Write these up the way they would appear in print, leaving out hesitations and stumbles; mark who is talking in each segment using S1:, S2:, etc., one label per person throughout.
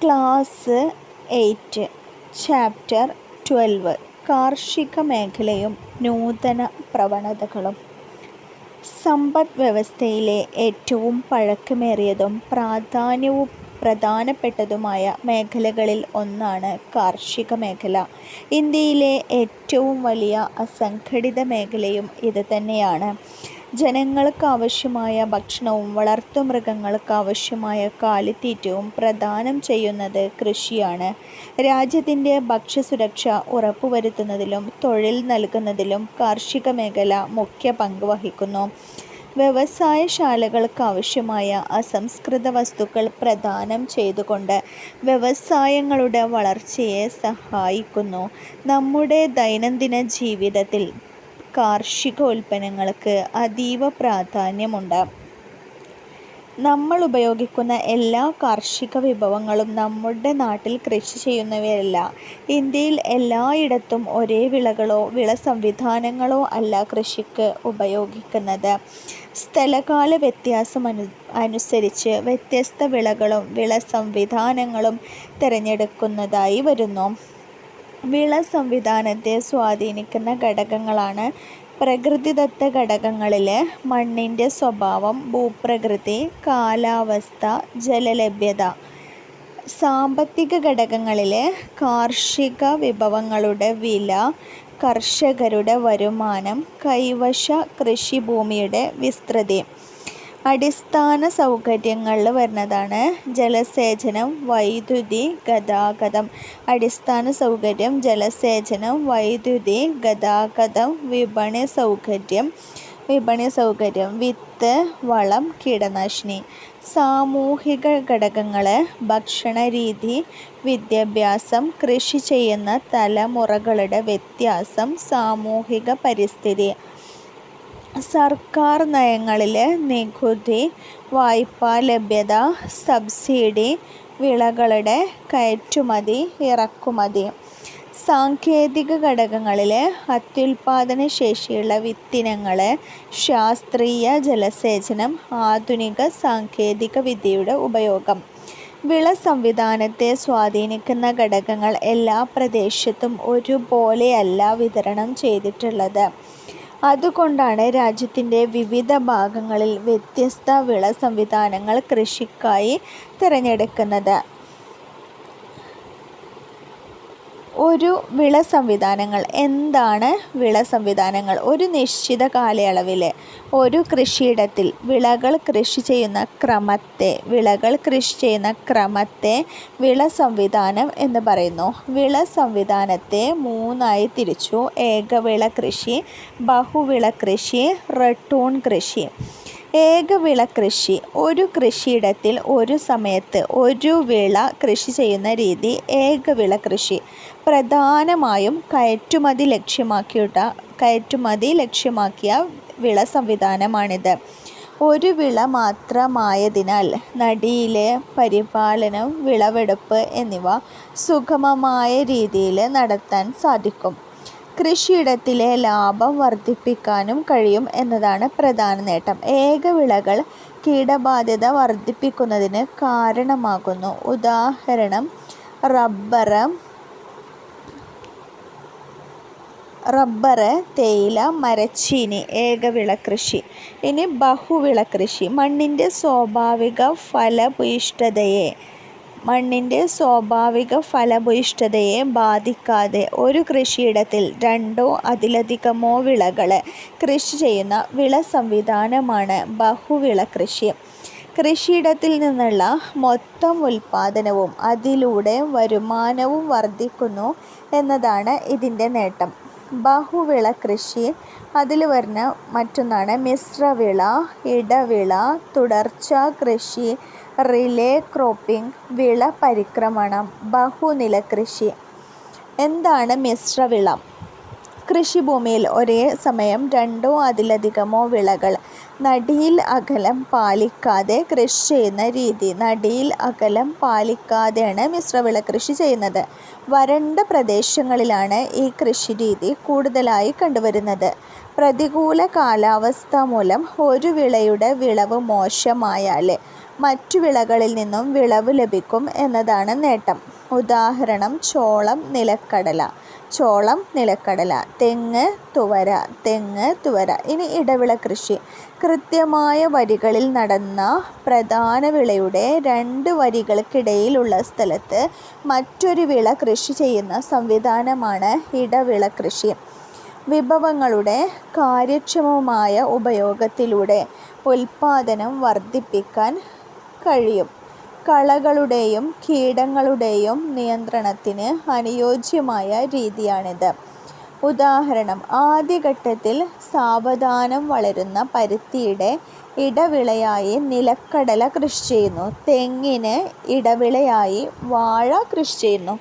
S1: Class 8 chapter 12 കാർഷിക മേഖലയും നൂതന പ്രവണതകളും. സമ്പദ് വ്യവസ്ഥയിലെ ഏറ്റവും പഴക്കമേറിയതും പ്രധാനപ്പെട്ടതുമായ മേഖലകളിൽ ഒന്നാണ് കാർഷിക മേഖല. ഇന്ത്യയിലെ ഏറ്റവും വലിയ അസംഘടിത മേഖലയും ഇത് തന്നെയാണ്. ജനങ്ങൾക്കാവശ്യമായ ഭക്ഷണവും വളർത്തുമൃഗങ്ങൾക്കാവശ്യമായ കാലിത്തീറ്റയും പ്രദാനം ചെയ്യുന്നത് കൃഷിയാണ്. രാജ്യത്തിൻ്റെ ഭക്ഷ്യസുരക്ഷ ഉറപ്പുവരുത്തുന്നതിലും തൊഴിൽ നൽകുന്നതിലും കാർഷിക മേഖല മുഖ്യ പങ്ക് വഹിക്കുന്നു. വ്യവസായശാലകൾക്കാവശ്യമായ അസംസ്കൃത വസ്തുക്കൾ പ്രദാനം ചെയ്തുകൊണ്ട് വ്യവസായങ്ങളുടെ വളർച്ചയെ സഹായിക്കുന്നു. നമ്മുടെ ദൈനംദിന ജീവിതത്തിൽ കാർഷിക ഉൽപ്പന്നങ്ങൾക്ക് അതീവ പ്രാധാന്യമുണ്ട്. നമ്മൾ ഉപയോഗിക്കുന്ന എല്ലാ കാർഷിക വിഭവങ്ങളും നമ്മുടെ നാട്ടിൽ കൃഷി ചെയ്യുന്നവയല്ല. ഇന്ത്യയിൽ എല്ലായിടത്തും ഒരേ വിളകളോ വിള സംവിധാനങ്ങളോ അല്ല കൃഷിക്ക് ഉപയോഗിക്കുന്നത്. സ്ഥലകാല വ്യത്യാസം അനുസരിച്ച് വ്യത്യസ്ത വിളകളും വിള സംവിധാനങ്ങളും തിരഞ്ഞെടുക്കുന്നതായി വരുന്നു. വിള സംവിധാനത്തെ സ്വാധീനിക്കുന്ന ഘടകങ്ങളാണ് പ്രകൃതിദത്ത ഘടകങ്ങളിൽ മണ്ണിൻ്റെ സ്വഭാവം, ഭൂപ്രകൃതി, കാലാവസ്ഥ, ജലലഭ്യത. സാമ്പത്തിക ഘടകങ്ങളിൽ കാർഷിക വിഭവങ്ങളുടെ വില, കർഷകരുടെ വരുമാനം, കൈവശ കൃഷിഭൂമിയുടെ വിസ്തൃതി. അടിസ്ഥാന സൗകര്യങ്ങളിൽ വരുന്നതാണ് ജലസേചനം, വൈദ്യുതി, ഗതാഗതം. അടിസ്ഥാന സൗകര്യം ജലസേചനം, വൈദ്യുതി, ഗതാഗതം, വിപണി സൗകര്യം, വിത്ത്, വളം, കീടനാശിനി. സാമൂഹിക ഘടകങ്ങൾ ഭക്ഷണരീതി, വിദ്യാഭ്യാസം, കൃഷി ചെയ്യുന്ന തലമുറകളുടെ വ്യത്യാസം, സാമൂഹിക പരിസ്ഥിതി. സർക്കാർ നയങ്ങളിൽ നികുതി, വായ്പാ ലഭ്യത, സബ്സിഡി, വിളകളുടെ കയറ്റുമതി, ഇറക്കുമതി. സാങ്കേതിക ഘടകങ്ങളിൽ അത്യുൽപാദന ശേഷിയുള്ള വിത്തിനങ്ങൾ, ശാസ്ത്രീയ ജലസേചനം, ആധുനിക സാങ്കേതിക വിദ്യയുടെ ഉപയോഗം. വിള സംവിധാനത്തെ സ്വാധീനിക്കുന്ന ഘടകങ്ങൾ എല്ലാ പ്രദേശത്തും ഒരുപോലെയല്ല വിതരണം ചെയ്തിട്ടുള്ളത്. അതുകൊണ്ടാണ് രാജ്യത്തിൻ്റെ വിവിധ ഭാഗങ്ങളിൽ വ്യത്യസ്ത വിള സംവിധാനങ്ങൾ കൃഷിക്കായി തിരഞ്ഞെടുക്കുന്നത്. ഒരു വിള സംവിധാനങ്ങൾ. എന്താണ് വിള സംവിധാനങ്ങൾ? ഒരു നിശ്ചിത കാലയളവിൽ ഒരു കൃഷിയിടത്തിൽ വിളകൾ കൃഷി ചെയ്യുന്ന ക്രമത്തെ വിള സംവിധാനം എന്ന് പറയുന്നു. വിള സംവിധാനത്തെ 3 തിരിച്ചു: ഏകവിള കൃഷി, ബഹുവിള കൃഷി, റട്ടൂൺ കൃഷി. ഏകവിള കൃഷി ഒരു കൃഷിയിടത്തിൽ ഒരു സമയത്ത് ഒരു വിള കൃഷി ചെയ്യുന്ന രീതി. ഏകവിള കൃഷി പ്രധാനമായും കയറ്റുമതി ലക്ഷ്യമാക്കിയ വിള സംവിധാനമാണിത്. ഒരു വിള മാത്രമായതിനാൽ നടീല്, പരിപാലനം, വിളവെടുപ്പ് എന്നിവ സുഗമമായ രീതിയിൽ നടത്താൻ സാധിക്കും. കൃഷിയിടത്തിലെ ലാഭം വർദ്ധിപ്പിക്കാനും കഴിയും എന്നതാണ് പ്രധാന നേട്ടം. ഏകവിളകൾ കീടബാധ്യത വർദ്ധിപ്പിക്കുന്നതിന് കാരണമാകുന്നു. ഉദാഹരണം റബ്ബർ, തേയില, മരച്ചീനി. ഏകവിള കൃഷി. ഇനി ബഹുവിള കൃഷി. മണ്ണിൻ്റെ സ്വാഭാവിക ഫലഭൂയിഷ്ഠതയെ ബാധിക്കാതെ ഒരു കൃഷിയിടത്തിൽ 2 അതിലധികമോ വിളകൾ കൃഷി ചെയ്യുന്ന വിള സംവിധാനമാണ് ബഹുവിള കൃഷി. കൃഷിയിടത്തിൽ നിന്നുള്ള മൊത്തം ഉൽപ്പാദനവും അതിലൂടെ വരുമാനവും വർദ്ധിക്കുന്നു എന്നതാണ് ഇതിൻ്റെ നേട്ടം. ബഹുവിള കൃഷി. അതിൽ വരുന്ന മറ്റൊന്നാണ് മിശ്രവിള, ഇടവിള, തുടർച്ചാ കൃഷി, റിലേ ക്രോപ്പിംഗ്, വിള പരിക്രമണം, ബഹുനില കൃഷി. എന്താണ് മിശ്രവിള? കൃഷിഭൂമിയിൽ ഒരേ സമയം 2 അതിലധികമോ വിളകൾ നടിയിൽ അകലം പാലിക്കാതെ കൃഷി ചെയ്യുന്ന രീതി. നടിയിൽ അകലം പാലിക്കാതെയാണ് മിശ്രവിള കൃഷി ചെയ്യുന്നത്. വരണ്ട പ്രദേശങ്ങളിലാണ് ഈ കൃഷിരീതി കൂടുതലായി കണ്ടുവരുന്നത്. പ്രതികൂല കാലാവസ്ഥ മൂലം ഒരു വിളയുടെ വിളവ് മോശമായാൽ മറ്റു വിളകളിൽ നിന്നും വിളവ് ലഭിക്കും എന്നതാണ് നേട്ടം. ഉദാഹരണം ചോളം, നിലക്കടല. ചോളം, നിലക്കടല. തെങ്ങ്, തുവര. തെങ്ങ്, തുവര. ഇനി ഇടവിള കൃഷി. കൃത്യമായ വരികളിൽ നടന്ന പ്രധാന വിളയുടെ 2 വരികൾക്കിടയിലുള്ള സ്ഥലത്ത് മറ്റൊരു വിള കൃഷി ചെയ്യുന്ന സംവിധാനമാണ് ഇടവിള കൃഷി. വിഭവങ്ങളുടെ കാര്യക്ഷമമായ ഉപയോഗത്തിലൂടെ ഉൽപാദനം വർദ്ധിപ്പിക്കാൻ കഴിയും. കളകളുടെയും കീടങ്ങളുടെയും നിയന്ത്രണത്തിന് അനുയോജ്യമായ രീതിയാണിത്. ഉദാഹരണം ആദ്യഘട്ടത്തിൽ സാവധാനം വളരുന്ന പരുത്തിയുടെ ഇടവിളയായി നിലക്കടല കൃഷി ചെയ്യുന്നു. തെങ്ങിന് ഇടവിളയായി വാഴ കൃഷി ചെയ്യുന്നു.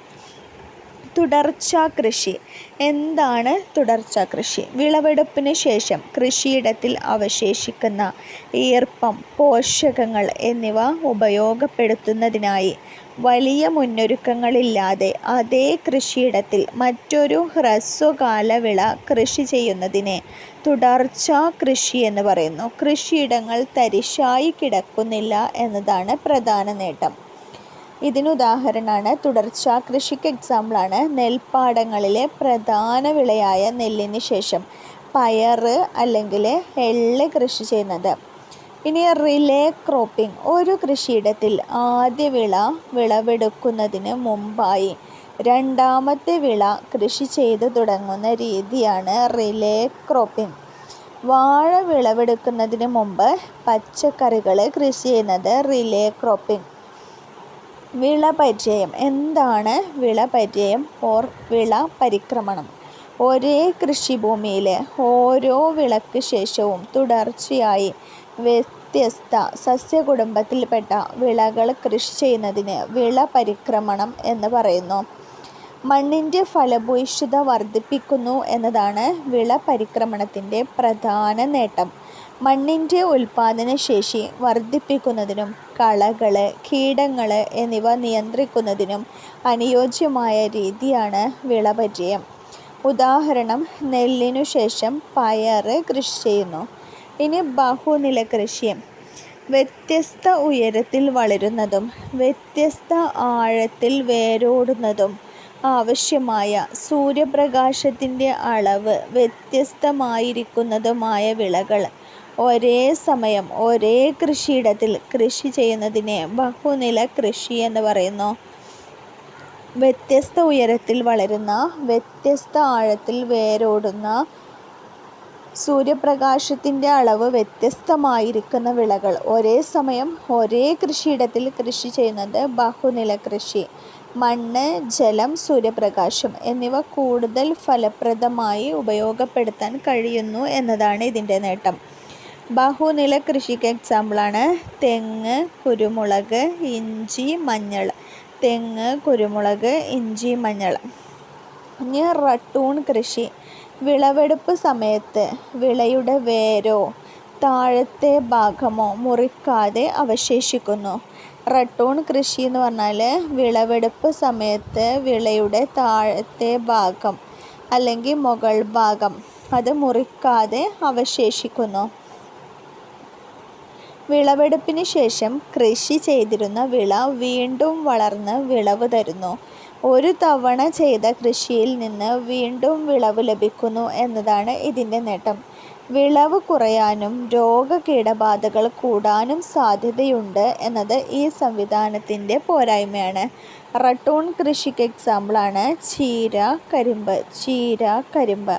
S1: തുടർച്ചാ കൃഷി. എന്താണ് തുടർച്ചാ കൃഷി? വിളവെടുപ്പിന് ശേഷം കൃഷിയിടത്തിൽ അവശേഷിക്കുന്ന ഈർപ്പം, പോഷകങ്ങൾ എന്നിവ ഉപയോഗപ്പെടുത്തുന്നതിനായി വലിയ മുന്നൊരുക്കങ്ങളില്ലാതെ അതേ കൃഷിയിടത്തിൽ മറ്റൊരു ഹ്രസ്വകാല വിള കൃഷി ചെയ്യുന്നതിനെ തുടർച്ചാ കൃഷി എന്ന് പറയുന്നു. കൃഷിയിടങ്ങൾ തരിശായി കിടക്കുന്നില്ല എന്നതാണ് പ്രധാന നേട്ടം. ഇതിനുദാഹരണമാണ് തുടർച്ചാ കൃഷിക്ക് എക്സാമ്പിളാണ് നെൽപ്പാടങ്ങളിലെ പ്രധാന വിളയായ നെല്ലിന് ശേഷം പയറ് അല്ലെങ്കിൽ എള്ള് കൃഷി ചെയ്യുന്നത്. ഇനി റിലേ ക്രോപ്പിംഗ്. ഒരു കൃഷിയിടത്തിൽ ആദ്യ വിള വിളവെടുക്കുന്നതിന് മുമ്പായി രണ്ടാമത്തെ വിള കൃഷി ചെയ്ത് തുടങ്ങുന്ന രീതിയാണ് റിലേ ക്രോപ്പിംഗ്. വാഴ വിളവെടുക്കുന്നതിന് മുമ്പ് പച്ചക്കറികൾ കൃഷി ചെയ്യുന്നത് റിലേ ക്രോപ്പിംഗ്. വിളപര്യയം. എന്താണ് വിളപര്യയം ഓർ വിള പരിക്രമണം? ഒരേ കൃഷിഭൂമിയിലെ ഓരോ വിളക്ക് ശേഷവും തുടർച്ചയായി വ്യത്യസ്ത സസ്യകുടുംബത്തിൽപ്പെട്ട വിളകൾ കൃഷി ചെയ്യുന്നതിന് വിള പരിക്രമണം എന്ന് പറയുന്നു. മണ്ണിൻ്റെ ഫലഭൂയിഷ്ഠത വർദ്ധിപ്പിക്കുന്നു എന്നതാണ് വിള പരിക്രമണത്തിൻ്റെ പ്രധാന നേട്ടം. മണ്ണിൻ്റെ ഉൽപാദനശേഷി വർദ്ധിപ്പിക്കുന്നതിനും കളകൾ, കീടങ്ങൾ എന്നിവ നിയന്ത്രിക്കുന്നതിനും അനുയോജ്യമായ രീതിയാണ് വിളപര്യയം. ഉദാഹരണം നെല്ലിനു ശേഷം പയർ കൃഷി ചെയ്യുന്നു. ഇനി ബഹുനില കൃഷി. വ്യത്യസ്ത ഉയരത്തിൽ വളരുന്നതും വ്യത്യസ്ത ആഴത്തിൽ വേരോടുന്നതും ആവശ്യമായ സൂര്യപ്രകാശത്തിൻ്റെ അളവ് വ്യത്യസ്തമായിരിക്കുന്നതുമായ വിളകൾ ഒരേ സമയം ഒരേ കൃഷിയിടത്തിൽ കൃഷി ചെയ്യുന്നതിനെ ബഹുനില കൃഷി എന്ന് പറയുന്നു. വ്യത്യസ്ത ഉയരത്തിൽ വളരുന്ന, വ്യത്യസ്ത ആഴത്തിൽ വേരോടുന്ന, സൂര്യപ്രകാശത്തിൻ്റെ അളവ് വ്യത്യസ്തമായിരിക്കുന്ന വിളകൾ ഒരേ സമയം ഒരേ കൃഷിയിടത്തിൽ കൃഷി ചെയ്യുന്നത് ബഹുനില കൃഷി. മണ്ണ്, ജലം, സൂര്യപ്രകാശം എന്നിവ കൂടുതൽ ഫലപ്രദമായി ഉപയോഗപ്പെടുത്താൻ കഴിയുന്നു എന്നതാണ് ഇതിൻ്റെ നേട്ടം. ബഹുനില കൃഷിക്ക് എക്സാമ്പിളാണ് തെങ്ങ്, കുരുമുളക്, ഇഞ്ചി, മഞ്ഞൾ. തെങ്ങ്, കുരുമുളക്, ഇഞ്ചി, മഞ്ഞൾ. ഇനി റട്ടൂൺ കൃഷി. വിളവെടുപ്പ് സമയത്ത് വിളയുടെ വേരോ താഴത്തെ ഭാഗമോ മുറിക്കാതെ അവശേഷിക്കുന്നു. റട്ടൂൺ കൃഷി എന്ന് പറഞ്ഞാൽ വിളവെടുപ്പ് സമയത്ത് വിളയുടെ താഴത്തെ ഭാഗം അല്ലെങ്കിൽ മുകൾ ഭാഗം അത് മുറിക്കാതെ അവശേഷിക്കുന്നു. വിളവെടുപ്പിന് ശേഷം കൃഷി ചെയ്തിരുന്ന വിള വീണ്ടും വളർന്ന് വിളവ് തരുന്നു. ഒരു തവണ ചെയ്ത കൃഷിയിൽ നിന്ന് വീണ്ടും വിളവ് ലഭിക്കുന്നു എന്നതാണ് ഇതിൻ്റെ നേട്ടം. വിളവ് കുറയാനും രോഗകീടബാധകൾ കൂടാനും സാധ്യതയുണ്ട് എന്നത് ഈ സംവിധാനത്തിൻ്റെ പോരായ്മയാണ്. റട്ടൂൺ കൃഷിക്ക് എക്സാമ്പിളാണ് ചീര, കരിമ്പ്. ചീര, കരിമ്പ്.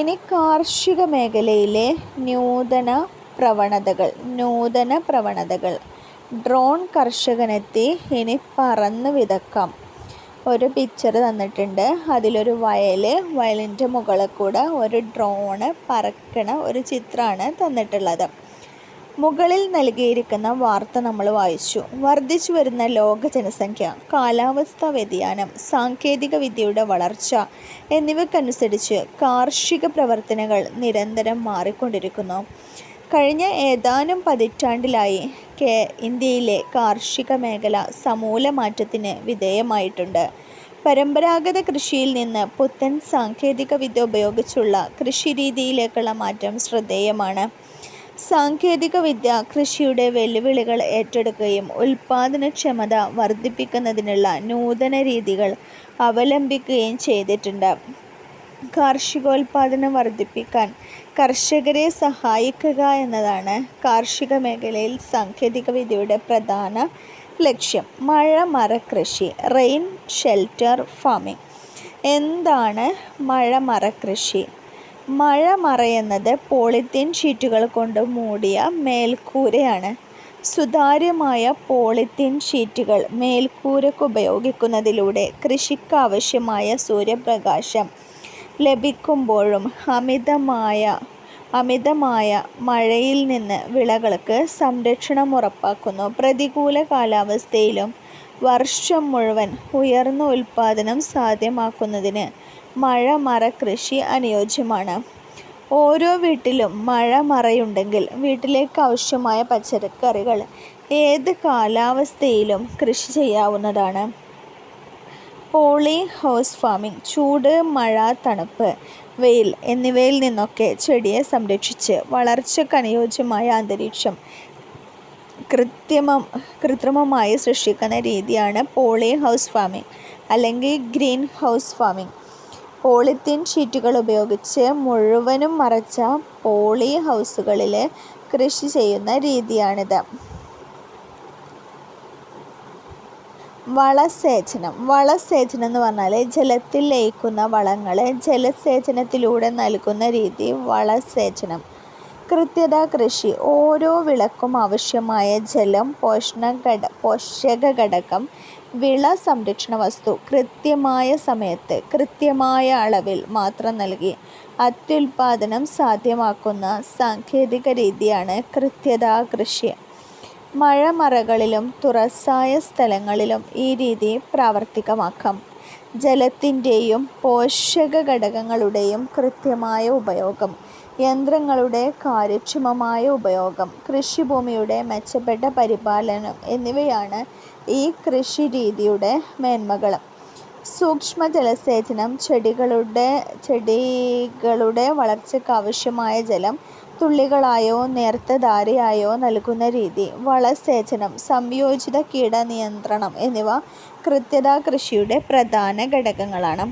S1: ഇനി കാർഷിക മേഖലയിലെ നൂതന പ്രവണതകൾ. ഡ്രോൺ കർഷകനെത്തി ഇനി പറന്ന് വിതക്കാം. ഒരു പിക്ചർ തന്നിട്ടുണ്ട്. അതിലൊരു വയലിൻ്റെ മുകളിൽ കൂടെ ഒരു ഡ്രോണ് പറക്കണ ഒരു ചിത്രമാണ് തന്നിട്ടുള്ളത്. മുകളിൽ നൽകിയിരിക്കുന്ന വാർത്ത നമ്മൾ വായിച്ചു. വർദ്ധിച്ചു വരുന്ന ലോക ജനസംഖ്യ, കാലാവസ്ഥാ വ്യതിയാനം, സാങ്കേതിക വിദ്യയുടെ വളർച്ച എന്നിവയ്ക്കനുസരിച്ച് കാർഷിക പ്രവർത്തനങ്ങൾ നിരന്തരം മാറിക്കൊണ്ടിരിക്കുന്നു. കഴിഞ്ഞ ഏതാനും പതിറ്റാണ്ടിലായി ഇന്ത്യയിലെ കാർഷിക മേഖല സമൂല മാറ്റത്തിന് വിധേയമായിട്ടുണ്ട്. പരമ്പരാഗത കൃഷിയിൽ നിന്ന് പുത്തൻ സാങ്കേതിക വിദ്യ ഉപയോഗിച്ചുള്ള കൃഷിരീതിയിലേക്കുള്ള മാറ്റം ശ്രദ്ധേയമാണ്. സാങ്കേതികവിദ്യ കൃഷിയുടെ വെല്ലുവിളികൾ ഏറ്റെടുക്കുകയും ഉൽപാദനക്ഷമത വർദ്ധിപ്പിക്കുന്നതിനുള്ള നൂതന രീതികൾ അവലംബിക്കുകയും ചെയ്തിട്ടുണ്ട്. കാർഷികോൽപാദനം വർദ്ധിപ്പിക്കാൻ കർഷകരെ സഹായിക്കുക എന്നതാണ് കാർഷിക മേഖലയിൽ സാങ്കേതികവിദ്യയുടെ പ്രധാന ലക്ഷ്യം. മഴമറക്കൃഷി, റെയിൻ ഷെൽട്ടർ ഫാമിംഗ്. എന്താണ് മഴമറക്കൃഷി? മഴമറയെന്നത് പോളിത്തീൻ ഷീറ്റുകൾ കൊണ്ട് മൂടിയ മേൽക്കൂരയാണ്. സുതാര്യമായ പോളിത്തീൻ ഷീറ്റുകൾ മേൽക്കൂരയ്ക്ക് ഉപയോഗിക്കുന്നതിലൂടെ കൃഷിക്കാവശ്യമായ സൂര്യപ്രകാശം ലഭിക്കുമ്പോഴും അമിതമായ മഴയിൽ നിന്ന് വിളകൾക്ക് സംരക്ഷണം ഉറപ്പാക്കുന്നു. പ്രതികൂല കാലാവസ്ഥയിലും വർഷം മുഴുവൻ ഉയർന്ന ഉൽപാദനം സാധ്യമാക്കുന്നതിന് മഴമറക്കൃഷി അനുയോജ്യമാണ്. ഓരോ വീട്ടിലും മഴമറയുണ്ടെങ്കിൽ വീട്ടിലേക്ക് ആവശ്യമായ പച്ചക്കറികൾ ഏത് കാലാവസ്ഥയിലും കൃഷി ചെയ്യാവുന്നതാണ്. Poly house farming. ചൂട്, മഴ, തണുപ്പ്, വെയിൽ എന്നിവയിൽ നിന്നൊക്കെ ചെടിയെ സംരക്ഷിച്ച് വളർച്ചയ്ക്ക് അനുയോജ്യമായ അന്തരീക്ഷം കൃത്രിമമായി സൃഷ്ടിക്കുന്ന രീതിയാണ് പോളി ഹൗസ് ഫാമിംഗ് അല്ലെങ്കിൽ ഗ്രീൻ ഹൗസ് ഫാമിംഗ്. പോളിത്തീൻ ഷീറ്റുകൾ ഉപയോഗിച്ച് മുഴുവനും മറച്ച പോളി ഹൗസുകളിൽ കൃഷി ചെയ്യുന്ന രീതിയാണിത്. വളസേചനം. വളസേചനം എന്ന് പറഞ്ഞാൽ ജലത്തിൽ ലയിക്കുന്ന വളങ്ങൾ ജലസേചനത്തിലൂടെ നൽകുന്ന രീതി വളസേചനം. കൃത്യത കൃഷി. ഓരോ വിളക്കും ആവശ്യമായ ജലം, പോഷകഘടകം, വിള സംരക്ഷണ വസ്തു കൃത്യമായ സമയത്ത് കൃത്യമായ അളവിൽ മാത്രം നൽകി അത്യുൽപാദനം സാധ്യമാക്കുന്ന സാങ്കേതിക രീതിയാണ് കൃത്യത കൃഷി. മഴമറകളിലും തുറസായ സ്ഥലങ്ങളിലും ഈ രീതി പ്രാവർത്തികമാക്കാം. ജലത്തിൻ്റെയും പോഷകഘടകങ്ങളുടെയും കൃത്യമായ ഉപയോഗം, യന്ത്രങ്ങളുടെ കാര്യക്ഷമമായ ഉപയോഗം, കൃഷിഭൂമിയുടെ മെച്ചപ്പെട്ട പരിപാലനം എന്നിവയാണ് ഈ കൃഷിരീതിയുടെ മേന്മകൾ. സൂക്ഷ്മ ജലസേചനം. ചെടികളുടെ വളർച്ചയ്ക്കാവശ്യമായ ജലം തുള്ളികളായോ നേർത്ത ധാരയായോ നൽകുന്ന രീതി. വളസേചനം, സംയോജിത കീടനിയന്ത്രണം എന്നിവ കൃത്യത കൃഷിയുടെ പ്രധാന ഘടകങ്ങളാണ്.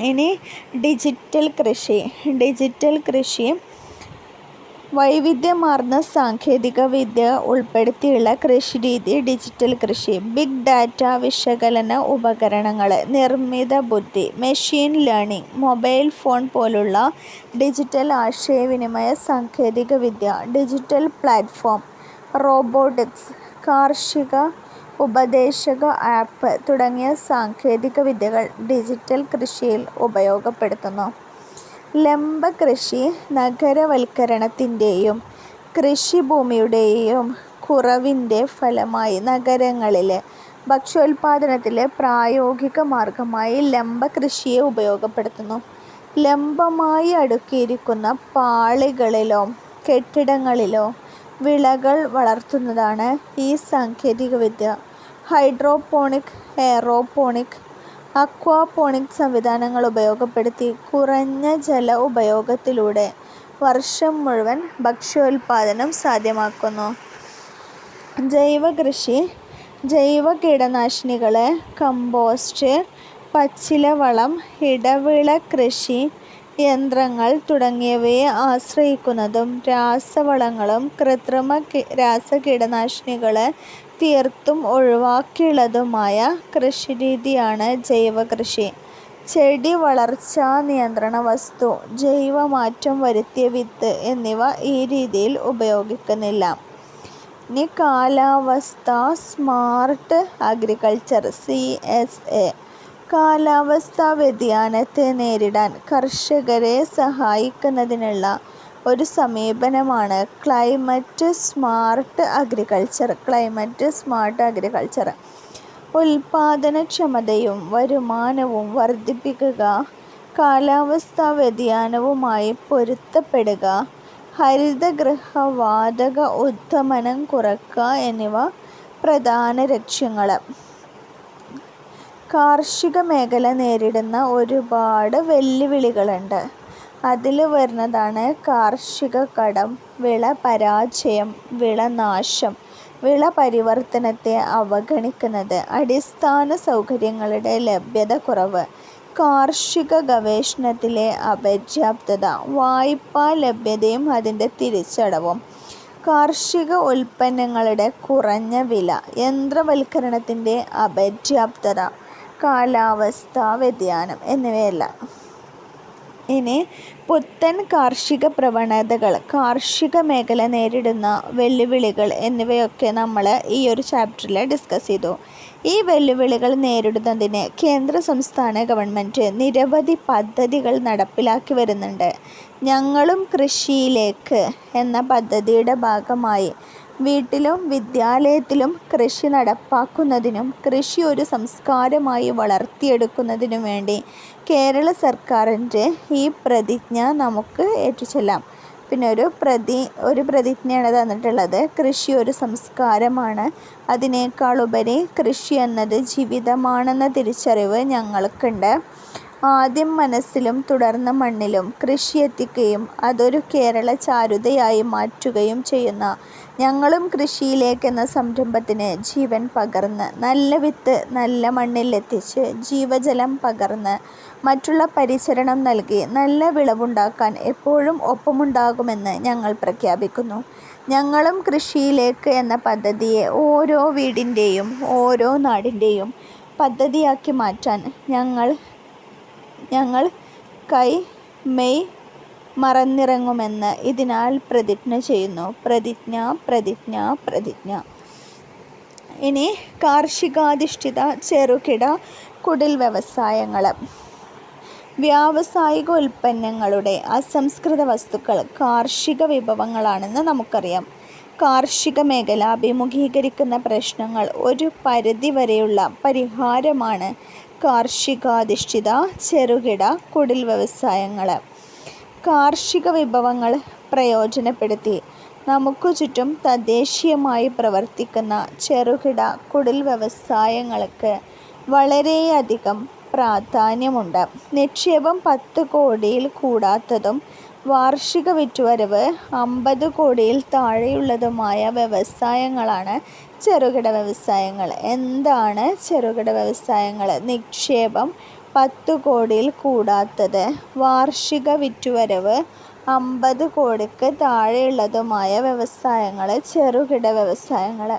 S1: ഇനി ഡിജിറ്റൽ കൃഷി. ഡിജിറ്റൽ കൃഷി വൈവിധ്യമാർന്ന സാങ്കേതിക വിദ്യ ഉൾപ്പെടുത്തിയുള്ള കൃഷിരീതി ഡിജിറ്റൽ കൃഷി. ബിഗ് ഡാറ്റ വിശകലന ഉപകരണങ്ങൾ, നിർമ്മിത ബുദ്ധി, മെഷീൻ ലേണിംഗ്, മൊബൈൽ ഫോൺ പോലുള്ള ഡിജിറ്റൽ ആശയവിനിമയ സാങ്കേതിക വിദ്യ, ഡിജിറ്റൽ പ്ലാറ്റ്ഫോം, റോബോട്ടിക്സ്, കാർഷിക ഉപദേശക ആപ്പ് തുടങ്ങിയ സാങ്കേതിക വിദ്യകൾ ഡിജിറ്റൽ കൃഷിയിൽ ഉപയോഗപ്പെടുത്തുന്നു. ലംബ കൃഷി. നഗരവൽക്കരണത്തിൻ്റെയും കൃഷിഭൂമിയുടെയും കുറവിൻ്റെ ഫലമായി നഗരങ്ങളിൽ ഭക്ഷ്യോൽപാദനത്തിൽ പ്രായോഗിക മാർഗമായി ലംബ കൃഷിയെ ഉപയോഗപ്പെടുത്തുന്നു. ലംബമായി അടുക്കിയിരിക്കുന്ന പാളികളിലോ കെട്ടിടങ്ങളിലോ വിളകൾ വളർത്തുന്നതാണ് ഈ സാങ്കേതികവിദ്യ. ഹൈഡ്രോപോണിക്, എയറോപോണിക്, അക്വാപോണിക് സംവിധാനങ്ങൾ ഉപയോഗപ്പെടുത്തി കുറഞ്ഞ ജല ഉപയോഗത്തിലൂടെ വർഷം മുഴുവൻ ഭക്ഷ്യോൽപാദനം സാധ്യമാക്കുന്നു. ജൈവ കൃഷി. ജൈവ കീടനാശിനികൾ, കമ്പോസ്റ്റ്, പച്ചിലവളം, ഇടവിള കൃഷി യന്ത്രങ്ങൾ തുടങ്ങിയവയെ ആശ്രയിക്കുന്നതും രാസവളങ്ങളും കൃത്രിമ രാസകീടനാശിനികൾ തീർത്തും ഒഴിവാക്കിയുള്ളതുമായ കൃഷിരീതിയാണ് ജൈവകൃഷി. ചെടി വളർച്ചാ നിയന്ത്രണ വസ്തു, ജൈവമാറ്റം വരുത്തിയ വിത്ത് എന്നിവ ഈ രീതിയിൽ ഉപയോഗിക്കുന്നില്ല. ഇനി കാലാവസ്ഥാ സ്മാർട്ട് അഗ്രികൾച്ചർ CSA. കാലാവസ്ഥാ വ്യതിയാനത്തെ നേരിടാൻ കർഷകരെ സഹായിക്കുന്നതിനുള്ള ഒരു സമീപനമാണ് climate smart agriculture. Climate smart agriculture ഉൽപാദനക്ഷമതയും വരുമാനവും വർദ്ധിപ്പിക്കുക, കാലാവസ്ഥാ വ്യതിയാനവുമായി പൊരുത്തപ്പെടുക, ഹരിതഗൃഹവാതക ഉദ്വമനം കുറയ്ക്കുക എന്നിവ പ്രധാന ലക്ഷ്യങ്ങൾ. കാർഷിക മേഖല നേരിടുന്ന ഒരുപാട് വെല്ലുവിളികളുണ്ട്. അതിൽ വരുന്നതാണ് കാർഷിക കടം, വിള പരാജയം, വിളനാശം, വിള പരിവർത്തനത്തെ അവഗണിക്കുന്നത്, അടിസ്ഥാന സൗകര്യങ്ങളുടെ ലഭ്യത കുറവ്, കാർഷിക ഗവേഷണത്തിലെ അപര്യാപ്തത, വായ്പാ ലഭ്യതയും അതിൻ്റെ തിരിച്ചടവും, കാർഷിക ഉൽപ്പന്നങ്ങളുടെ കുറഞ്ഞ വില, യന്ത്രവൽക്കരണത്തിൻ്റെ അപര്യാപ്തത, കാലാവസ്ഥാ വ്യതിയാനം എന്നിവയെല്ലാം. ഇനി പുത്തൻ കാർഷിക പ്രവണതകൾ, കാർഷിക മേഖല നേരിടുന്ന വെല്ലുവിളികൾ എന്നിവയൊക്കെ നമ്മൾ ഈ ഒരു ചാപ്റ്ററിൽ ഡിസ്കസ് ചെയ്തു. ഈ വെല്ലുവിളികൾ നേരിടുന്നതിന് കേന്ദ്ര സംസ്ഥാന ഗവൺമെൻറ് നിരവധി പദ്ധതികൾ നടപ്പിലാക്കി വരുന്നുണ്ട്. ഞങ്ങളും കൃഷിയിലേക്ക് എന്ന പദ്ധതിയുടെ ഭാഗമായി വീട്ടിലും വിദ്യാലയത്തിലും കൃഷി നടപ്പാക്കുന്നതിനും കൃഷി ഒരു സംസ്കാരമായി വളർത്തിയെടുക്കുന്നതിനും വേണ്ടി കേരള സർക്കാരിൻ്റെ ഈ പ്രതിജ്ഞ നമുക്ക് ഏറ്റുചൊല്ലാം. പിന്നെ ഒരു പ്രതിജ്ഞയാണ് തന്നിട്ടുള്ളത്. കൃഷി ഒരു സംസ്കാരമാണ്, അതിനേക്കാളുപരി കൃഷി എന്നത് ജീവിതമാണെന്ന തിരിച്ചറിവ് ഞങ്ങൾക്കുണ്ട്. ആദ്യം മനസ്സിലും തുടർന്ന് മണ്ണിലും കൃഷി എത്തിക്കുകയും അതൊരു കേരള ചാരുതയായി മാറ്റുകയും ചെയ്യുന്ന ഞങ്ങളും കൃഷിയിലേക്ക് എന്ന സംരംഭത്തിന് ജീവൻ പകർന്ന്, നല്ല വിത്ത് നല്ല മണ്ണിൽ എത്തിച്ച്, ജീവജലം പകർന്ന്, മറ്റുള്ള പരിചരണം നൽകി നല്ല വിളവുണ്ടാക്കാൻ എപ്പോഴും ഒപ്പമുണ്ടാകുമെന്ന് ഞങ്ങൾ പ്രഖ്യാപിക്കുന്നു. ഞങ്ങളും കൃഷിയിലേക്ക് എന്ന പദ്ധതിയെ ഓരോ വീടിൻ്റെയും ഓരോ നാടിൻ്റെയും പദ്ധതിയാക്കി മാറ്റാൻ ഞങ്ങൾ മെയ് മറന്നിറങ്ങുമെന്ന് ഇതിനാൽ പ്രതിജ്ഞ ചെയ്യുന്നു. പ്രതിജ്ഞ പ്രതിജ്ഞ പ്രതിജ്ഞ. ഇനി കാർഷികാധിഷ്ഠിത ചെറുകിട കുടിൽ വ്യവസായങ്ങൾ. വ്യാവസായിക ഉൽപ്പന്നങ്ങളുടെ അസംസ്കൃത വസ്തുക്കൾ കാർഷിക വിഭവങ്ങളാണെന്ന് നമുക്കറിയാം. കാർഷിക മേഖല അഭിമുഖീകരിക്കുന്ന പ്രശ്നങ്ങൾ ഒരു പരിധിവരെയുള്ള പരിഹാരമാണ് കാർഷികാധിഷ്ഠിത ചെറുകിട കുടിൽ വ്യവസായങ്ങൾ. കാർഷിക വിഭവങ്ങൾ പ്രയോജനപ്പെടുത്തി നമുക്ക് ചുറ്റും തദ്ദേശീയമായി പ്രവർത്തിക്കുന്ന ചെറുകിട കുടിൽ വ്യവസായങ്ങൾക്ക് വളരെയധികം പ്രാധാന്യമുണ്ട്. നിക്ഷേപം 10 കോടിയിൽ കൂടാത്തതും വാർഷിക വിറ്റുവരവ് 50 കോടിയിൽ താഴെയുള്ളതുമായ വ്യവസായങ്ങളാണ് ചെറുകിട വ്യവസായങ്ങൾ. എന്താണ് ചെറുകിട വ്യവസായങ്ങൾ? നിക്ഷേപം 10 കോടിയിൽ കൂടാത്തത്, വാർഷിക വിറ്റുവരവ് 50 കോടിക്ക് താഴെയുള്ളതുമായ വ്യവസായങ്ങൾ ചെറുകിട വ്യവസായങ്ങൾ.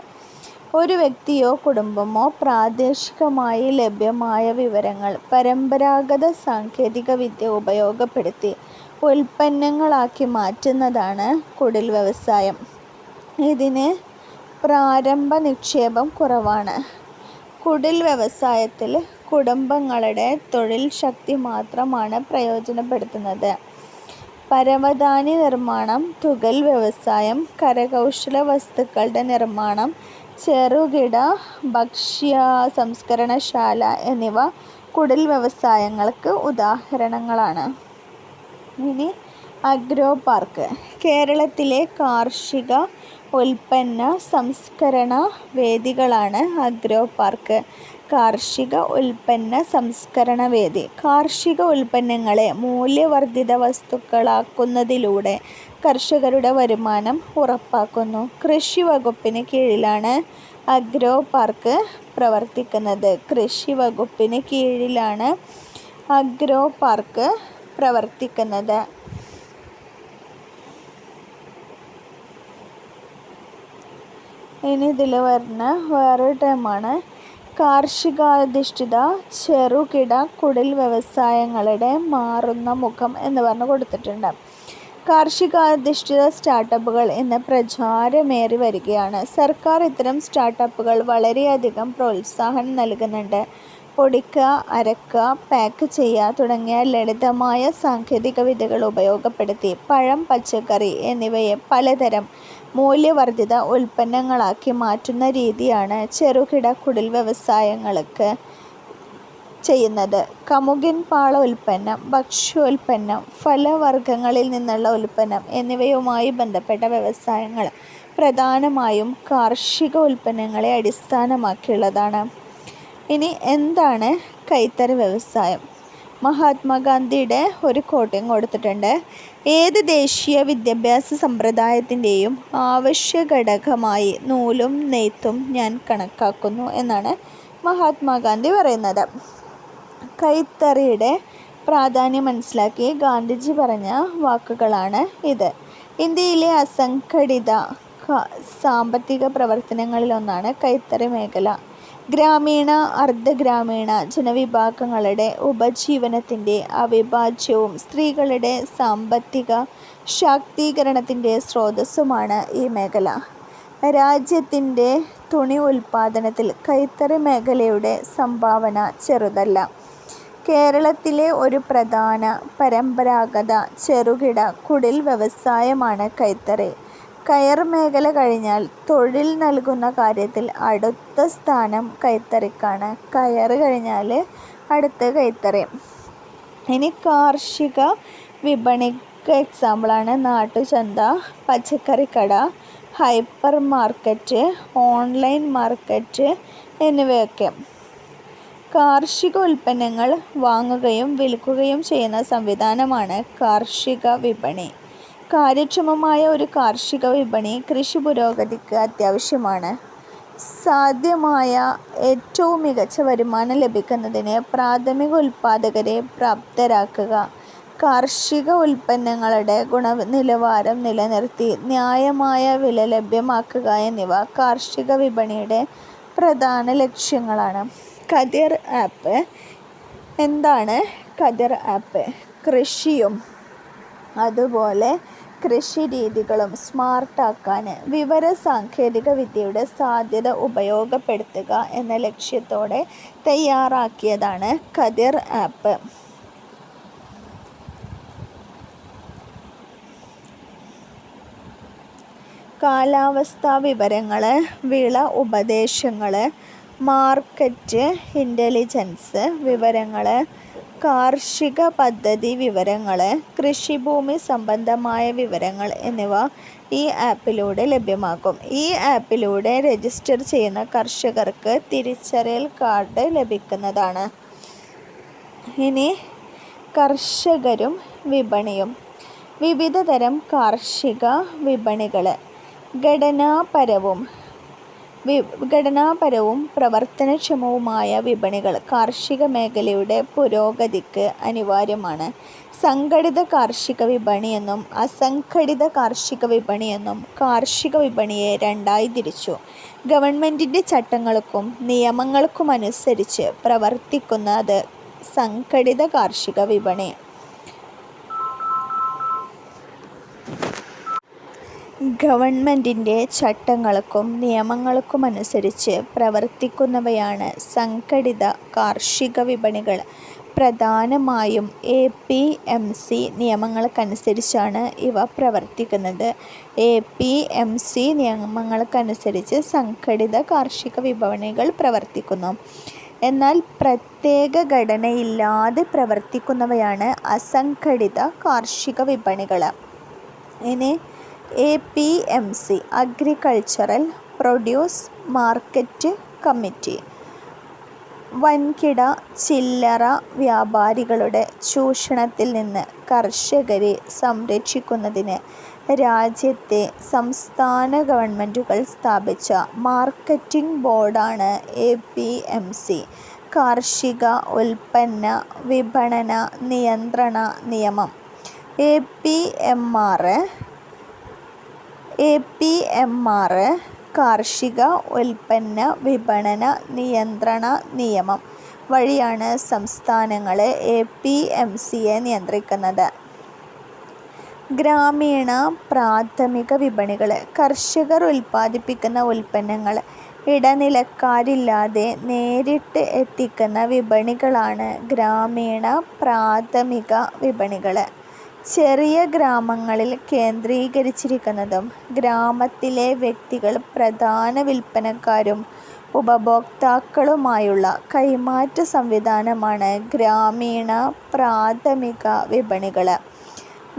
S1: ഒരു വ്യക്തിയോ കുടുംബമോ പ്രാദേശികമായി ലഭ്യമായ വിവരങ്ങൾ പരമ്പരാഗത സാങ്കേതിക വിദ്യ ഉപയോഗപ്പെടുത്തി ഉൽപ്പന്നങ്ങളാക്കി മാറ്റുന്നതാണ് കുടിൽ വ്യവസായം. ഇതിന് പ്രാരംഭ നിക്ഷേപം കുറവാണ്. കുടിൽ വ്യവസായത്തിൽ കുടുംബങ്ങളുടെ തൊഴിൽ ശക്തി മാത്രമാണ് പ്രയോജനപ്പെടുത്തുന്നത്. പരവതാനി നിർമ്മാണം, തുകൽ വ്യവസായം, കരകൗശല വസ്തുക്കളുടെ നിർമ്മാണം, ചെറുകിട ഭക്ഷ്യ സംസ്കരണശാല എന്നിവ കുടിൽ വ്യവസായങ്ങൾക്ക് ഉദാഹരണങ്ങളാണ്. ഇനി അഗ്രോ പാർക്ക്. കേരളത്തിലെ കാർഷിക ഉൽപ്പന്ന സംസ്കരണ വേദികളാണ് അഗ്രോ പാർക്ക്. കാർഷിക ഉൽപ്പന്ന സംസ്കരണ വേദി കാർഷിക ഉൽപ്പന്നങ്ങളെ മൂല്യവർദ്ധിത വസ്തുക്കളാക്കുന്നതിലൂടെ കർഷകരുടെ വരുമാനം ഉറപ്പാക്കുന്നു. കൃഷി വകുപ്പിന് കീഴിലാണ് അഗ്രോ പാർക്ക് പ്രവർത്തിക്കുന്നത്. കൃഷി വകുപ്പിന് കീഴിലാണ് അഗ്രോ പാർക്ക് പ്രവർത്തിക്കുന്നത്. ഇനി ഇതിൽ വരുന്ന വേറൊരു ടേമാണ് കാർഷികാധിഷ്ഠിത ചെറുകിട കുടിൽ വ്യവസായങ്ങളുടെ മാറുന്ന മുഖം എന്ന് പറഞ്ഞ് കൊടുത്തിട്ടുണ്ട്. കാർഷികാധിഷ്ഠിത സ്റ്റാർട്ടപ്പുകൾ ഇന്ന് പ്രചാരമേറി വരികയാണ്. സർക്കാർ ഇത്തരം സ്റ്റാർട്ടപ്പുകൾ വളരെയധികം പ്രോത്സാഹനം നൽകുന്നുണ്ട്. പൊടിക്കുക, അരക്കുക, പാക്ക് ചെയ്യുക തുടങ്ങിയ ലളിതമായ സാങ്കേതിക വിദ്യകൾ ഉപയോഗപ്പെടുത്തി പഴം, പച്ചക്കറി എന്നിവയെ പലതരം മൂല്യവർദ്ധിത ഉൽപ്പന്നങ്ങളാക്കി മാറ്റുന്ന രീതിയാണ് ചെറുകിട കുടിൽ വ്യവസായങ്ങൾക്ക് ചെയ്യുന്നത്. കമുകിൻ പാള ഉൽപ്പന്നം, ഭക്ഷ്യോൽപ്പന്നം, ഫലവർഗ്ഗങ്ങളിൽ നിന്നുള്ള ഉൽപ്പന്നം എന്നിവയുമായി ബന്ധപ്പെട്ട വ്യവസായങ്ങൾ പ്രധാനമായും കാർഷിക ഉൽപ്പന്നങ്ങളെ അടിസ്ഥാനമാക്കിയുള്ളതാണ്. ഇനി എന്താണ് കൈത്തറി വ്യവസായം? മഹാത്മാഗാന്ധിയുടെ ഒരു കോട്ടിങ് കൊടുത്തിട്ടുണ്ട്. ഏത് ദേശീയ വിദ്യാഭ്യാസ സമ്പ്രദായത്തിൻ്റെയും ആവശ്യ ഘടകമായി നൂലും നെയ്ത്തും ഞാൻ കണക്കാക്കുന്നു എന്നാണ് മഹാത്മാഗാന്ധി പറയുന്നത്. കൈത്തറിയുടെ പ്രാധാന്യം മനസ്സിലാക്കി ഗാന്ധിജി പറഞ്ഞ വാക്കുകളാണ് ഇത്. ഇന്ത്യയിലെ അസംഘടിത സാമ്പത്തിക പ്രവർത്തനങ്ങളിലൊന്നാണ് കൈത്തറി മേഖല. ഗ്രാമീണ, അർദ്ധഗ്രാമീണ ജനവിഭാഗങ്ങളുടെ ഉപജീവനത്തിൻ്റെ അവിഭാജ്യവും സ്ത്രീകളുടെ സാമ്പത്തിക ശാക്തീകരണത്തിൻ്റെ സ്രോതസ്സുമാണ് ഈ മേഖല. രാജ്യത്തിൻ്റെ തുണി ഉൽപ്പാദനത്തിൽ കൈത്തറി മേഖലയുടെ സംഭാവന ചെറുതല്ല. കേരളത്തിലെ ഒരു പ്രധാന പരമ്പരാഗത ചെറുകിട കുടിൽ വ്യവസായമാണ് കൈത്തറി. കയർ മേഖല കഴിഞ്ഞാൽ തൊഴിൽ നൽകുന്ന കാര്യത്തിൽ അടുത്ത സ്ഥാനം കൈത്തറിക്കാണ്. കയർ കഴിഞ്ഞാൽ അടുത്ത കൈത്തറി. ഇനി കാർഷിക വിപണിക്ക് എക്സാമ്പിളാണ് നാട്ടുചന്ത, പച്ചക്കറിക്കട, ഹൈപ്പർ മാർക്കറ്റ്, ഓൺലൈൻ മാർക്കറ്റ് എന്നിവയൊക്കെ. കാർഷിക ഉൽപ്പന്നങ്ങൾ വാങ്ങുകയും വിൽക്കുകയും ചെയ്യുന്ന സംവിധാനമാണ് കാർഷിക വിപണി. കാര്യക്ഷമമായ ഒരു കാർഷിക വിപണി കൃഷി പുരോഗതിക്ക് അത്യാവശ്യമാണ്. സാധ്യമായ ഏറ്റവും മികച്ച വരുമാനം ലഭിക്കുന്നതിന് പ്രാഥമിക ഉൽപ്പാദകരെ പ്രാപ്തരാക്കുക, കാർഷിക ഉൽപ്പന്നങ്ങളുടെ ഗുണനിലവാരം നിലനിർത്തി ന്യായമായ വില ലഭ്യമാക്കുക എന്നിവ കാർഷിക വിപണിയുടെ പ്രധാന ലക്ഷ്യങ്ങളാണ്. കതിർ ആപ്പ്. എന്താണ് കതിർ ആപ്പ്? കൃഷിയും അതുപോലെ കൃഷി രീതികളും സ്മാർട്ടാക്കാൻ വിവര സാങ്കേതിക വിദ്യയുടെ സാധ്യത ഉപയോഗപ്പെടുത്തുക എന്ന ലക്ഷ്യത്തോടെ തയ്യാറാക്കിയതാണ് കതിർ ആപ്പ്. കാലാവസ്ഥാ വിവരങ്ങൾ, വിള ഉപദേശങ്ങൾ, മാർക്കറ്റ് ഇൻ്റലിജൻസ് വിവരങ്ങൾ, കാർഷിക പദ്ധതി വിവരങ്ങൾ, കൃഷിഭൂമി സംബന്ധമായ വിവരങ്ങൾ എന്നിവ ഈ ആപ്പിലൂടെ ലഭ്യമാകും. ഈ ആപ്പിലൂടെ രജിസ്റ്റർ ചെയ്യുന്ന കർഷകർക്ക് തിരിച്ചറിയൽ കാർഡ് ലഭിക്കുന്നതാണ്. ഇനി കർഷകരും വിപണിയും. വിവിധ തരം കാർഷിക വിപണികൾ. ഘടനാപരവും പ്രവർത്തനക്ഷമവുമായ വിപണികൾ കാർഷിക മേഖലയുടെ പുരോഗതിക്ക് അനിവാര്യമാണ്. സംഘടിത കാർഷിക വിപണിയെന്നും അസംഘടിത കാർഷിക വിപണിയെന്നും കാർഷിക വിപണിയെ രണ്ടായി തിരിച്ചു. ഗവൺമെൻറ്റിൻ്റെ ചട്ടങ്ങൾക്കും നിയമങ്ങൾക്കുമനുസരിച്ച് പ്രവർത്തിക്കുന്നത് സംഘടിത കാർഷിക വിപണി. ഗവൺമെൻറ്റിൻ്റെ ചട്ടങ്ങൾക്കും നിയമങ്ങൾക്കുമനുസരിച്ച് പ്രവർത്തിക്കുന്നവയാണ് സംഘടിത കാർഷിക വിപണികൾ. പ്രധാനമായും APMC നിയമങ്ങൾക്കനുസരിച്ചാണ് ഇവ പ്രവർത്തിക്കുന്നത്. APMC നിയമങ്ങൾക്കനുസരിച്ച് സംഘടിത കാർഷിക വിപണികൾ പ്രവർത്തിക്കുന്നു. എന്നാൽ പ്രത്യേക ഘടനയില്ലാതെ പ്രവർത്തിക്കുന്നവയാണ് അസംഘടിത കാർഷിക വിപണികൾ. ഇനി APMC agricultural produce market committee. വൻകിട ചില്ലറ വ്യാപാരികളുടെ ചൂഷണത്തിൽ നിന്ന് കർഷകരെ സംരക്ഷിക്കുന്നതിന് രാജ്യത്തെ സംസ്ഥാന ഗവൺമെൻറ്റുകൾ സ്ഥാപിച്ച മാർക്കറ്റിംഗ് ബോർഡാണ് APMC. കാർഷിക ഉൽപ്പന്ന വിപണന നിയന്ത്രണ നിയമം. APMR കാർഷിക ഉൽപ്പന്ന വിപണന നിയന്ത്രണ നിയമം വഴിയാണ് സംസ്ഥാനങ്ങളെ APMCയെ നിയന്ത്രിക്കുന്നത്. ഗ്രാമീണ പ്രാഥമിക വിപണികൾ. കർഷകർ ഉൽപ്പാദിപ്പിക്കുന്ന ഉൽപ്പന്നങ്ങൾ ഇടനിലക്കാരില്ലാതെ നേരിട്ട് എത്തിക്കുന്ന വിപണികളാണ് ഗ്രാമീണ പ്രാഥമിക വിപണികൾ. ചെറിയ ഗ്രാമങ്ങളിൽ കേന്ദ്രീകരിച്ചിരിക്കുന്നതും ഗ്രാമത്തിലെ വ്യക്തികൾ പ്രധാന വിൽപ്പനക്കാരും ഉപഭോക്താക്കളുമായുള്ള കൈമാറ്റ സംവിധാനമാണ് ഗ്രാമീണ പ്രാഥമിക വിപണികൾ.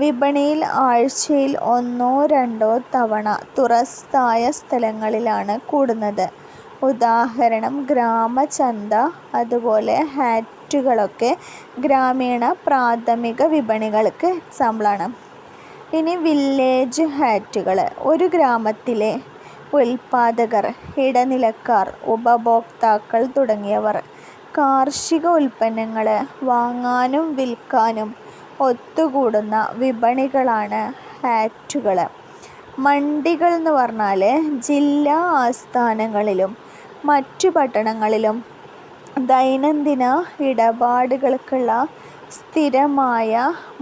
S1: വിപണിയിൽ ആഴ്ചയിൽ 1-2 തവണ തുറസ്സായ സ്ഥലങ്ങളിലാണ് കൂടുന്നത്. ഉദാഹരണം ഗ്രാമചന്ത, അതുപോലെ ഹാറ്റ് ഹാറ്റുകളൊക്കെ ഗ്രാമീണ പ്രാഥമിക വിപണികൾക്ക് എക്സാമ്പിളാണ്. ഇനി വില്ലേജ് ഹാറ്റുകൾ. ഒരു ഗ്രാമത്തിലെ ഉൽപാദകർ, ഇടനിലക്കാർ, ഉപഭോക്താക്കൾ തുടങ്ങിയവർ കാർഷിക ഉൽപ്പന്നങ്ങൾ വാങ്ങാനും വിൽക്കാനും ഒത്തുകൂടുന്ന വിപണികളാണ് ഹാറ്റുകൾ. മണ്ടികൾ എന്ന് പറഞ്ഞാൽ ജില്ലാ ആസ്ഥാനങ്ങളിലും മറ്റു പട്ടണങ്ങളിലും ദൈനംദിന ഇടപാടുകൾക്കുള്ള സ്ഥിരമായ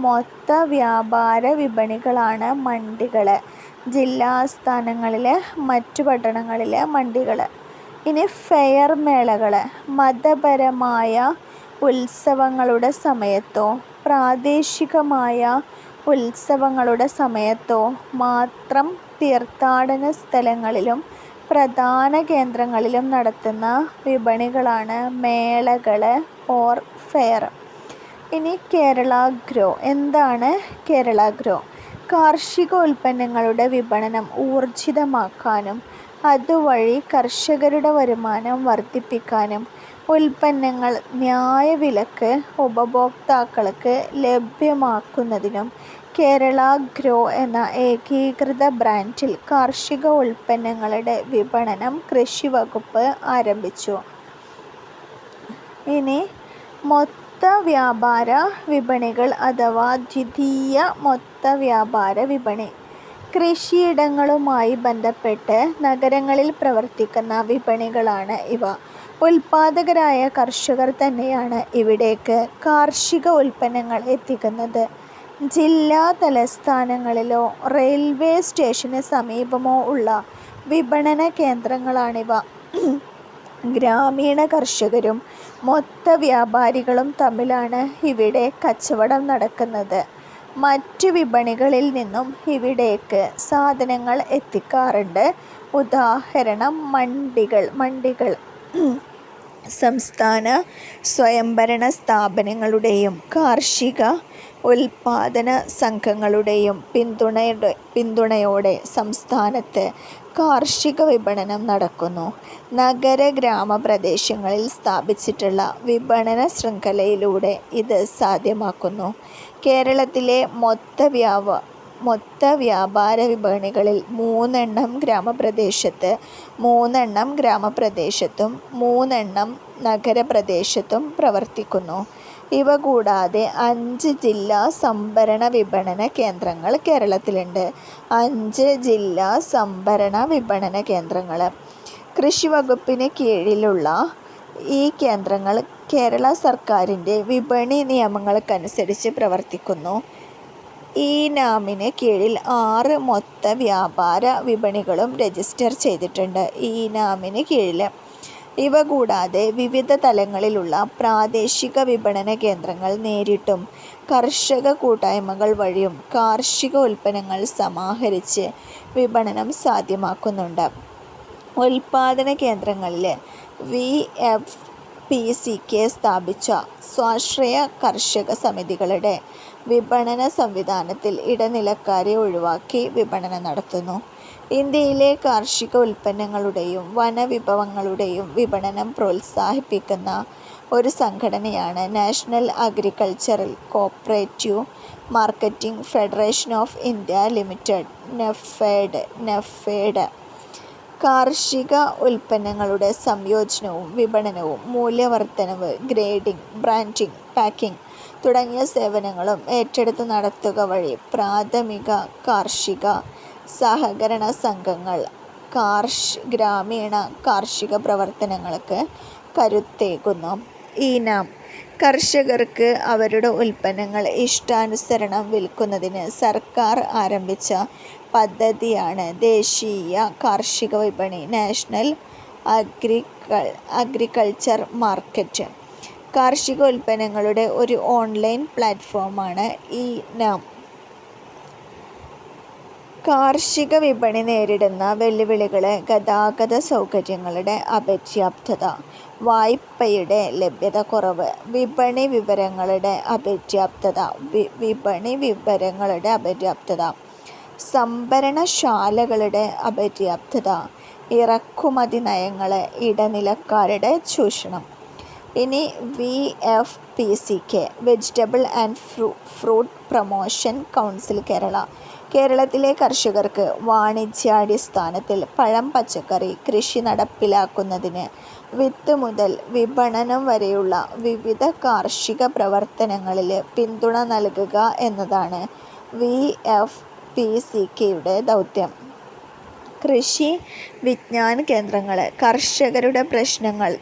S1: മൊത്ത വ്യാപാര വിപണികളാണ് മണ്ടികൾ. ജില്ലാസ്ഥാനങ്ങളിലെ മറ്റു പട്ടണങ്ങളിലെ മണ്ടികൾ. ഇനി ഫെയർ മേളകൾ. മതപരമായ ഉത്സവങ്ങളുടെ സമയത്തോ പ്രാദേശികമായ ഉത്സവങ്ങളുടെ സമയത്തോ മാത്രം തീർത്ഥാടന സ്ഥലങ്ങളിലും പ്രധാന കേന്ദ്രങ്ങളിലും നടത്തുന്ന വിപണികളാണ് മേളകൾ ഓർ ഫെയർ. ഇനി കേരളാഗ്രോ. എന്താണ് കേരളാഗ്രോ? കാർഷിക ഉൽപ്പന്നങ്ങളുടെ വിപണനം ഊർജിതമാക്കാനും അതുവഴി കർഷകരുടെ വരുമാനം വർദ്ധിപ്പിക്കാനും ഉൽപ്പന്നങ്ങൾ ന്യായവിലക്ക് ഉപഭോക്താക്കൾക്ക് ലഭ്യമാക്കുന്നതിനും കേരളാഗ്രോ എന്ന ഏകീകൃത ബ്രാൻഡിൽ കാർഷിക ഉൽപ്പന്നങ്ങളുടെ വിപണനം കൃഷി വകുപ്പ് ആരംഭിച്ചു. ഇനി മൊത്ത വ്യാപാര വിപണികൾ അഥവാ ദ്വിതീയ മൊത്ത വ്യാപാര വിപണി. കൃഷിയിടങ്ങളുമായി ബന്ധപ്പെട്ട് നഗരങ്ങളിൽ പ്രവർത്തിക്കുന്ന വിപണികളാണ് ഇവ. ഉൽപാദകരായ കർഷകർ തന്നെയാണ് ഇവിടേക്ക് കാർഷിക ഉൽപ്പന്നങ്ങൾ എത്തിക്കുന്നത്. ജില്ലാ തലസ്ഥാനങ്ങളിലോ റെയിൽവേ സ്റ്റേഷന് സമീപമോ ഉള്ള വിപണന കേന്ദ്രങ്ങളാണിവ. ഗ്രാമീണ കർഷകരും മൊത്ത വ്യാപാരികളും തമ്മിലാണ് ഇവിടെ കച്ചവടം നടക്കുന്നത്. മറ്റ് വിപണികളിൽ നിന്നും ഇവിടേക്ക് സാധനങ്ങൾ എത്തിക്കാറുണ്ട്. ഉദാഹരണം മണ്ടികൾ സംസ്ഥാന സ്വയംഭരണ സ്ഥാപനങ്ങളുടെയും കാർഷിക ഉൽപാദന സംഘങ്ങളുടെയും പിന്തുണയോടെ സംസ്ഥാനത്ത് കാർഷിക വിപണനം നടക്കുന്നു. നഗര ഗ്രാമപ്രദേശങ്ങളിൽ സ്ഥാപിച്ചിട്ടുള്ള വിപണന ശൃംഖലയിലൂടെ ഇത് സാധ്യമാക്കുന്നു. കേരളത്തിലെ മൊത്ത വ്യാപാര വിപണികളിൽ 3 ഗ്രാമപ്രദേശത്ത്, 3 ഗ്രാമപ്രദേശത്തും 3 നഗരപ്രദേശത്തും പ്രവർത്തിക്കുന്നു. ഇവ കൂടാതെ 5 ജില്ലാ സംഭരണ വിപണന കേന്ദ്രങ്ങൾ കേരളത്തിലുണ്ട്. 5 ജില്ലാ സംഭരണ വിപണന കേന്ദ്രങ്ങൾ. കൃഷി വകുപ്പിന് കീഴിലുള്ള ഈ കേന്ദ്രങ്ങൾ കേരള സർക്കാരിൻ്റെ വിപണി നിയമങ്ങൾക്കനുസരിച്ച് പ്രവർത്തിക്കുന്നു. ഈ നാമിന് കീഴിൽ 6 മൊത്ത വ്യാപാര വിപണികളും രജിസ്റ്റർ ചെയ്തിട്ടുണ്ട്. ഈ നാമിന് കീഴിൽ. ഇവ കൂടാതെ വിവിധ തലങ്ങളിലുള്ള പ്രാദേശിക വിപണന കേന്ദ്രങ്ങൾ നേരിട്ടും കർഷക കൂട്ടായ്മകൾ വഴിയും കാർഷിക ഉൽപ്പന്നങ്ങൾ സമാഹരിച്ച് വിപണനം സാധ്യമാക്കുന്നുണ്ട്. ഉൽപാദന കേന്ദ്രങ്ങളിൽ VFPCK സ്ഥാപിച്ച സ്വാശ്രയ കർഷക സമിതികളുടെ വിപണന സംവിധാനത്തിൽ ഇടനിലക്കാരെ ഒഴിവാക്കി വിപണനം നടത്തുന്നു. ഇന്ത്യയിലെ കാർഷിക ഉൽപ്പന്നങ്ങളുടെയും വനവിഭവങ്ങളുടെയും വിപണനം പ്രോത്സാഹിപ്പിക്കുന്ന ഒരു സംഘടനയാണ് national agricultural cooperative marketing federation of India limited (NAFED). കാർഷിക ഉൽപ്പന്നങ്ങളുടെ സംയോജനവും വിപണനവും മൂല്യവർദ്ധനവ്, ഗ്രേഡിംഗ്, ബ്രാൻഡിംഗ്, പാക്കിംഗ് തുടങ്ങിയ സേവനങ്ങളും ഏറ്റെടുത്ത് നടത്തുക വഴി പ്രാഥമിക കാർഷിക സഹകരണ സംഘങ്ങൾ ഗ്രാമീണ കാർഷിക പ്രവർത്തനങ്ങൾക്ക് കരുത്തേകുന്നു. ഈനാം കർഷകർക്ക് അവരുടെ ഉൽപ്പന്നങ്ങൾ ഇഷ്ടാനുസരണം വിൽക്കുന്നതിന് സർക്കാർ ആരംഭിച്ച പദ്ധതിയാണ് ദേശീയ കാർഷിക വിപണി (നാഷണൽ അഗ്രികൾച്ചർ മാർക്കറ്റ്). കാർഷിക ഉൽപ്പന്നങ്ങളുടെ ഒരു ഓൺലൈൻ പ്ലാറ്റ്ഫോമാണ് ഈനാം. കാർഷിക വിപണി നേരിടുന്ന വെല്ലുവിളികൾ ഗതാഗത സൗകര്യങ്ങളുടെ അപര്യാപ്തത, വായ്പയുടെ ലഭ്യതക്കുറവ്, വിപണി വിവരങ്ങളുടെ അപര്യാപ്തത, സംഭരണശാലകളുടെ അപര്യാപ്തത, ഇറക്കുമതി നയങ്ങൾ, ഇടനിലക്കാരുടെ ചൂഷണം. ഇനി VFPCK vegetable and fruit promotion council Kerala. കേരളത്തിലെ കർഷകർക്ക് വാണിജ്യാടിസ്ഥാനത്തിൽ പഴം പച്ചക്കറി കൃഷി നടപ്പിലാക്കുന്നതിന് വിത്ത് മുതൽ വിപണനം വരെയുള്ള വിവിധ കാർഷിക പ്രവർത്തനങ്ങളിൽ പിന്തുണ നൽകുക എന്നതാണ് VFPCKയുടെ ദൗത്യം. കൃഷി വിജ്ഞാന കേന്ദ്രങ്ങൾ കർഷകരുടെ പ്രശ്നങ്ങൾ